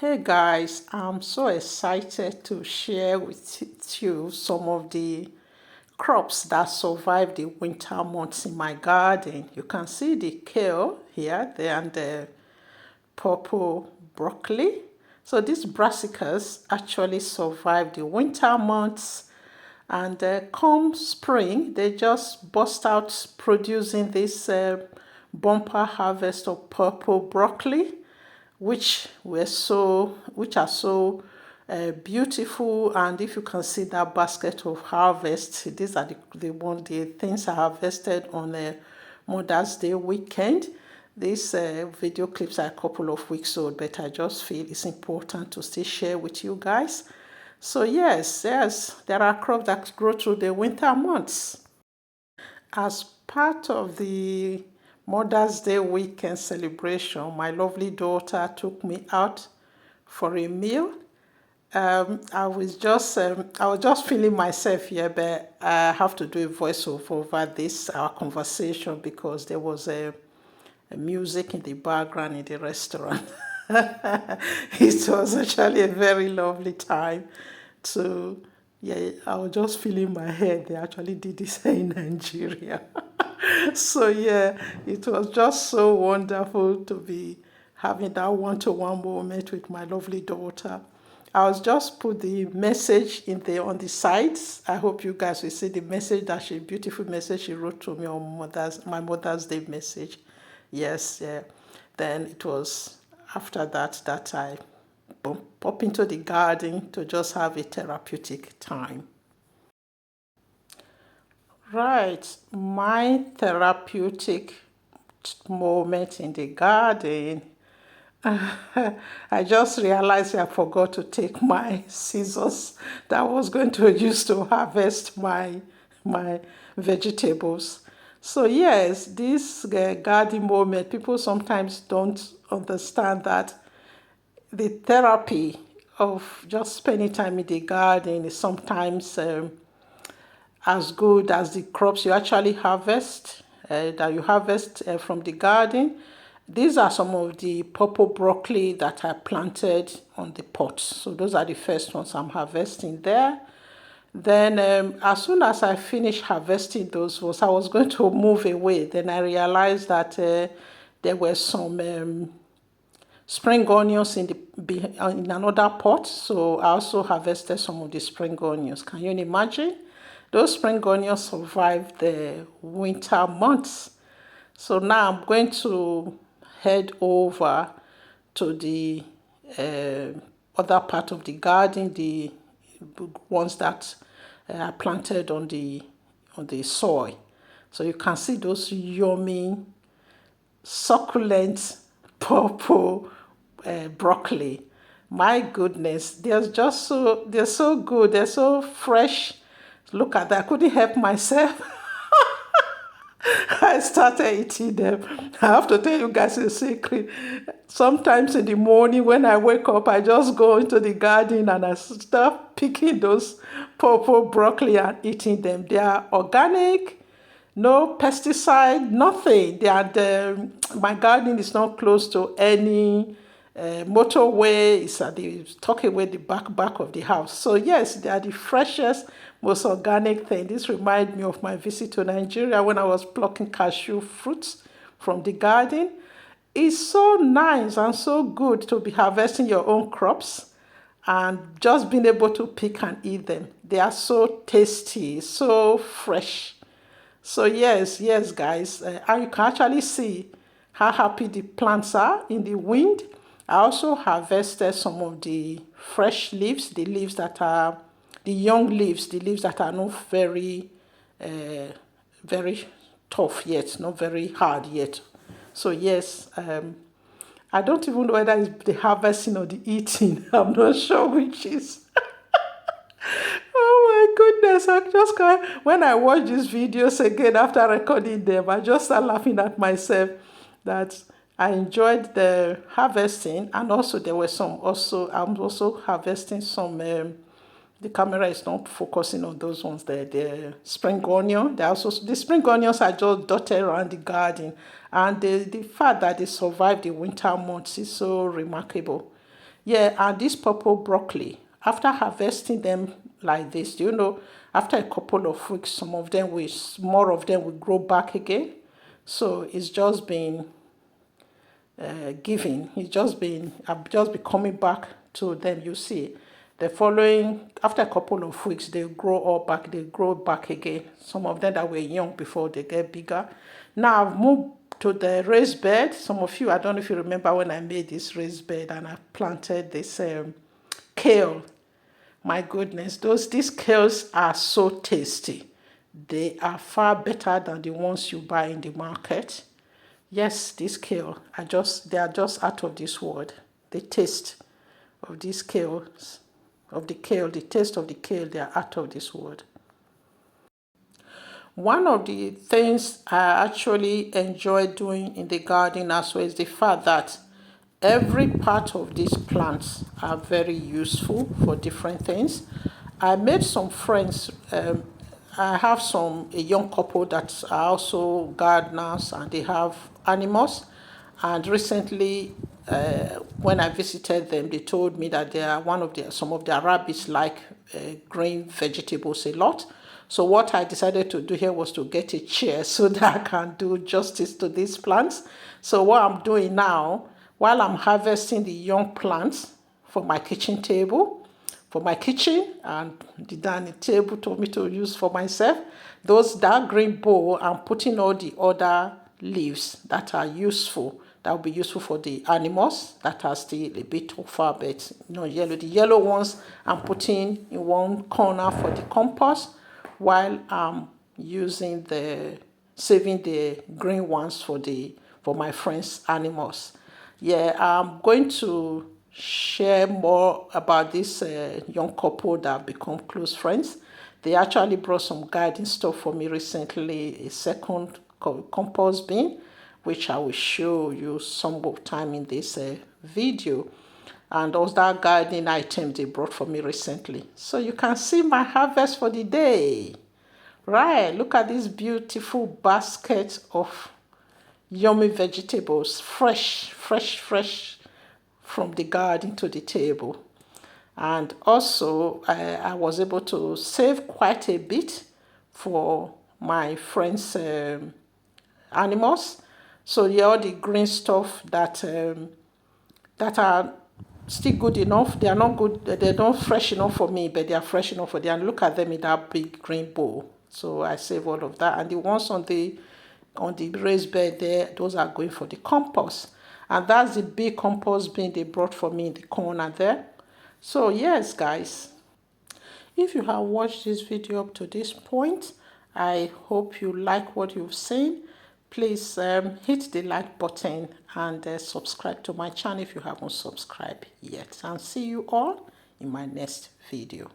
Hey guys, I'm so excited to share with you some of the crops that survive the winter months in my garden. You can see the kale here, there, and the purple broccoli. So these brassicas actually survive the winter months, and come spring, they just burst out producing this bumper harvest of purple broccoli, which are so beautiful. And if you can see that basket of harvest, these are the things I harvested on a Mother's Day weekend. These video clips are a couple of weeks old, but I just feel it's important to still share with you guys. So yes, there are crops that grow through the winter months. As part of the Mother's Day weekend celebration, my lovely daughter took me out for a meal. I was just feeling myself here, but I have to do a voiceover over this our conversation because there was a music in the background in the restaurant. It was actually a very lovely time to, yeah, I was just feeling my head. They actually did this in Nigeria. So yeah, it was just so wonderful to be having that one-to-one moment with my lovely daughter. I was just put the message in there on the sides. I hope you guys will see the message, beautiful message she wrote to me on my Mother's Day message. Yes, yeah. Then it was after that I pop into the garden to just have a therapeutic time. Right, my therapeutic moment in the garden. I just realized I forgot to take my scissors that I was going to use to harvest my vegetables. So yes, this garden moment, people sometimes don't understand that the therapy of just spending time in the garden is sometimes as good as the crops you actually harvest, from the garden. These are some of the purple broccoli that I planted on the pot. So those are the first ones I'm harvesting there. Then as soon as I finished harvesting those ones, I was going to move away. Then I realized that there were some spring onions in another pot. So I also harvested some of the spring onions. Can you imagine? Those spring onions survived the winter months. So now I'm going to head over to the uh, other part of the garden, the ones that I planted on the soil. So you can see those yummy, succulent, purple broccoli. My goodness, they're so good. They're so fresh. Look at that. I couldn't help myself. I started eating them. I have to tell you guys a secret. Sometimes in the morning when I wake up, I just go into the garden and I start picking those purple broccoli and eating them. They are organic, no pesticide, nothing. My garden is not close to any motorway. It's at the tuck away the back of the house. So yes, they are the freshest, most organic thing. This reminds me of my visit to Nigeria when I was plucking cashew fruits from the garden. It's so nice and so good to be harvesting your own crops and just being able to pick and eat them. They are so tasty, so fresh. So yes, guys, and you can actually see how happy the plants are in the wind. I also harvested some of the fresh leaves, the young leaves, the leaves that are not very tough yet, not very hard yet. So yes, I don't even know whether it's the harvesting or the eating. I'm not sure which is. Oh my goodness, I just can't. When I watch these videos again after recording them, I just start laughing at myself that I enjoyed the harvesting, and also there were I'm also harvesting some the camera is not focusing on those ones there. The spring onion, the spring onions are just dotted around the garden, and the fact that they survived the winter months is so remarkable. Yeah, and this purple broccoli, after harvesting them like this, do you know, after a couple of weeks, some of them will, more of them will grow back again. So it's just been giving. It's just been, I've just been coming back to them. You see, the following, after a couple of weeks, they grow all back, they grow back again. Some of them that were young before they get bigger. Now I've moved to the raised bed. Some of you, I don't know if you remember when I made this raised bed and I planted this kale. My goodness, these kales are so tasty. They are far better than the ones you buy in the market. Yes, this kale they are just out of this world. The taste of these kales, the taste of the kale, they are out of this world. One of the things I actually enjoy doing in the garden as well is the fact that every part of these plants are very useful for different things. I made some friends. I have a young couple that are also gardeners and they have animals. And recently, when I visited them, they told me that some of their rabbits like green vegetables a lot. So what I decided to do here was to get a chair so that I can do justice to these plants. So what I'm doing now, while I'm harvesting the young plants for my kitchen table, for my kitchen and the dining table told me to use for myself, that green bowl, I'm putting all the other leaves that are useful, that will be useful for the animals that are still a bit too far, but yellow. The yellow ones I'm putting in one corner for the compost, while I'm saving the green ones for my friends' animals. Yeah, I'm going to share more about this young couple that have become close friends. They actually brought some garden stuff for me recently, a second compost bin, which I will show you some time in this video. And also that gardening item they brought for me recently. So you can see my harvest for the day. Right, look at this beautiful basket of yummy vegetables, fresh from the garden to the table. And also, I was able to save quite a bit for my friends' animals. So yeah, all the green stuff that are still good enough. They are not good. They're not fresh enough for me, but they are fresh enough for them. And look at them in that big green bowl. So I save all of that, and the ones on the raised bed there, those are going for the compost. And that's the big compost bin they brought for me in the corner there. So yes, guys, if you have watched this video up to this point, I hope you like what you've seen. Please hit the like button and subscribe to my channel if you haven't subscribed yet. And see you all in my next video.